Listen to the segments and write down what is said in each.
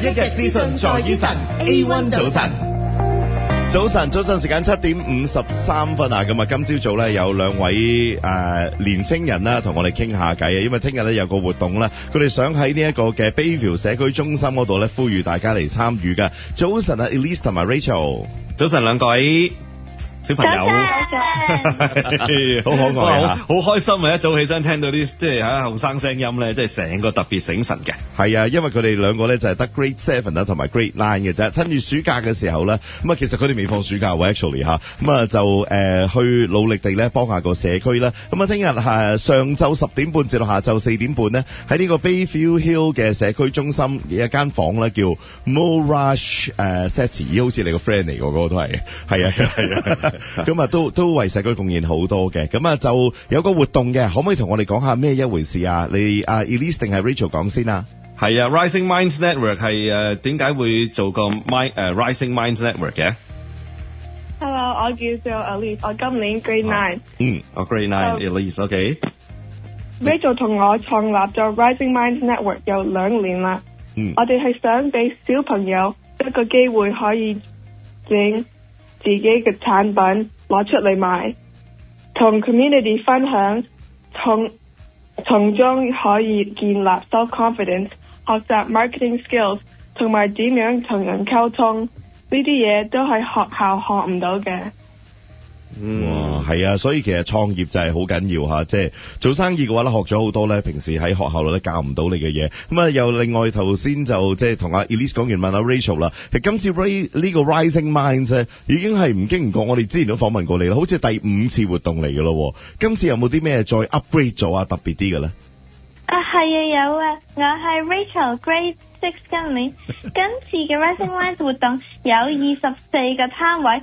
一日資訊在於晨 A1 早晨。早晨，時間7:53啊！咁啊，今朝早咧有兩位年青人啦，同我哋傾下偈啊！因為聽日咧有個活動咧，佢哋想喺呢一個嘅 Bayview 社區中心嗰度咧，呼籲大家嚟參與嘅。早晨啊 ，Elise 同埋 Rachel，早晨兩位小朋友，好可愛啊！好開心啊！一早起身聽到啲即係喺後生聲音咧，即係成個特別醒神嘅。係啊，因為佢哋兩個咧就係得 Grade 7啦，同埋 Grade 9嘅啫。趁住暑假嘅時候咧，咁啊其實佢哋未放暑假喎 ，actually 嚇，咁啊就去努力地咧幫下個社區啦。咁啊，聽日係上晝10點半至到下晝4點半咧，喺呢個 Bayview Hill 嘅社區中心有一間房咧叫 Morash City， 好似你個 friend 嚟嗰個都係啊。咁啊，都為社區貢獻好多嘅。咁啊，就有個活動嘅，可唔可以同我哋講下咩一回事啊？你Elise 定係 Rachel 講先啊？係啊 ，Rising Minds Network 係點解會做個Rising Minds Network 嘅 ？Hello， 我叫做 Elise， 我今年 Grade 9。我 Grade 9 Elise，OK。Rachel 同我創立咗 Rising Minds Network 有2年啦。我哋係想俾小朋友一個機會可以整自己嘅產品攞出嚟賣，同 community 分享，從中可以建立 self-confidence， 學習 marketing skills， 同埋點樣同人溝通，呢啲嘢都係學校學唔到嘅。哇，係啊，所以其實創業就係好緊要嚇，即係做生意嘅話咧，學咗好多咧，平時喺學校度咧教唔到你嘅嘢。咁啊，又另外頭先就即係同阿 Elise 講完問阿 Rachel 啦，其實今次呢個 Rising Minds 咧已經係唔經唔覺，我哋之前都訪問過你啦，好似第5次活動嚟嘅咯。今次有冇啲咩再 upgrade 咗啊？特別啲嘅咧？係啊，有啊，我係 Rachel Grade 6今年。今次嘅 Rising Minds 活動有24個攤位，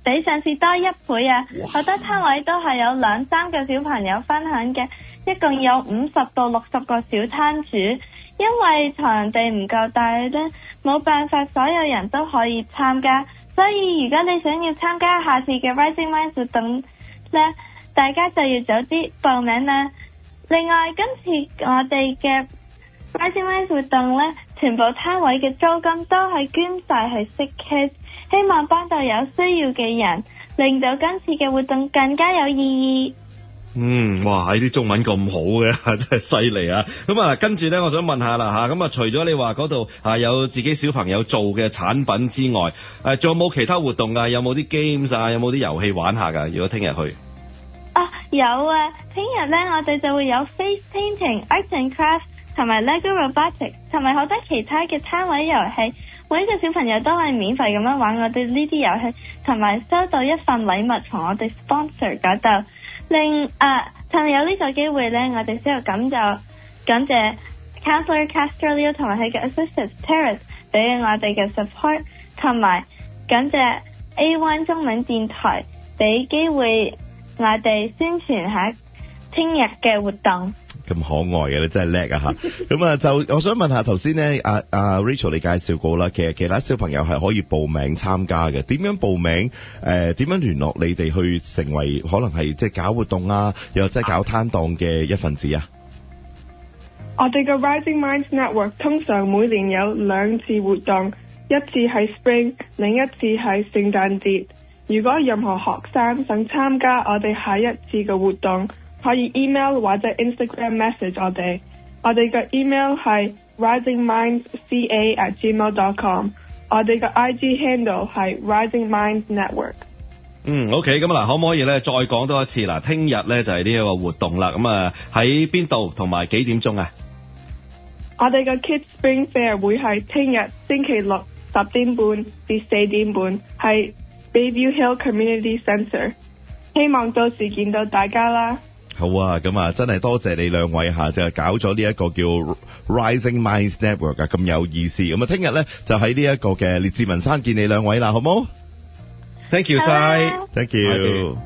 比上次多1倍啊！好多攤位都係有2-3個小朋友分享嘅，一共有50到60個小攤主。因為場地唔夠大咧，冇辦法所有人都可以參加，所以如果你想要參加下次嘅 Rising Minds 活動咧，大家就要早啲報名啦。另外，今次我哋嘅 Rising Minds 活動咧，全部攤位嘅租金都係捐晒去 Sick Kids， 希望幫到有需要嘅人，令到今次嘅活動更加有意義。哇！呢啲中文咁好嘅，真係犀利啊！咁啊，跟住咧，我想問下啦嚇，咁啊，除咗你話嗰度有自己小朋友做嘅產品之外，仲有冇其他活動啊？有冇啲 games 啊？有冇啲遊戲玩下㗎？如果聽日去？有啊！聽日咧，我哋就會有 face painting、art and crafts 同埋 Lego robotics， 同埋好多其他嘅攤位遊戲。每一個小朋友都係免費咁樣玩我哋呢啲遊戲，同埋收到一份禮物從我哋 sponsor 嗰度。趁有呢個機會咧，我哋先要感謝 Counselor Castrolio 同埋佢嘅 Assistant Terrace 俾我哋嘅 support， 同埋感謝 A1 中文電台俾機會我哋宣傳下聽日嘅活動。咁可愛嘅，你真係叻啊嚇！咁啊，就我想問下頭先咧，Rachel 你介紹過啦，其實其他小朋友係可以報名參加嘅。點樣報名？點樣聯絡你哋去成為可能係即係搞活動啊，又或者搞攤檔嘅一份子啊？我哋嘅 Rising Minds Network 通常每年有2次活動，一次係 Spring， 另一次係聖誕節。如果任何學生想參加我哋下一次嘅活動，可以 email 或者 Instagram message 我哋嘅 email 係 risingmindsca@gmail.com， 我哋嘅 IG handle 係 Rising Minds Network。OK， 咁嗱，可唔可以咧再講多一次嗱？聽日咧就係呢一個活動啦，咁啊喺邊度同埋幾點鐘啊？我哋嘅 Kids Spring Fair 會係聽日星期六10點半至4點半，係 Bayview Hill Community Centre， 希望到時見到大家啦。好啊，咁啊，真係多謝你兩位嚇，就係搞咗呢一個叫 Rising Minds Network 啊，咁有意思。咁啊，聽日咧就喺呢一個嘅列治文山見你兩位啦，好冇？ Thank you 晒， Thank you。